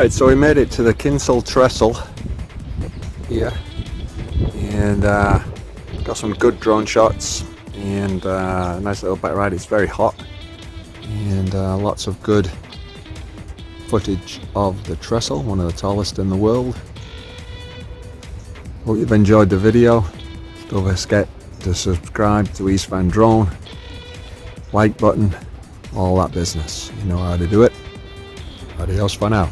Alright, so we made it to the Kinsol Trestle here, and got some good drone shots and a nice little bike ride. It's very hot, and lots of good footage of the trestle, one of the tallest in the world. Hope you've enjoyed the video. Don't forget to subscribe to East Van Drone, like button, all that business. You know how to do it. Adios for now.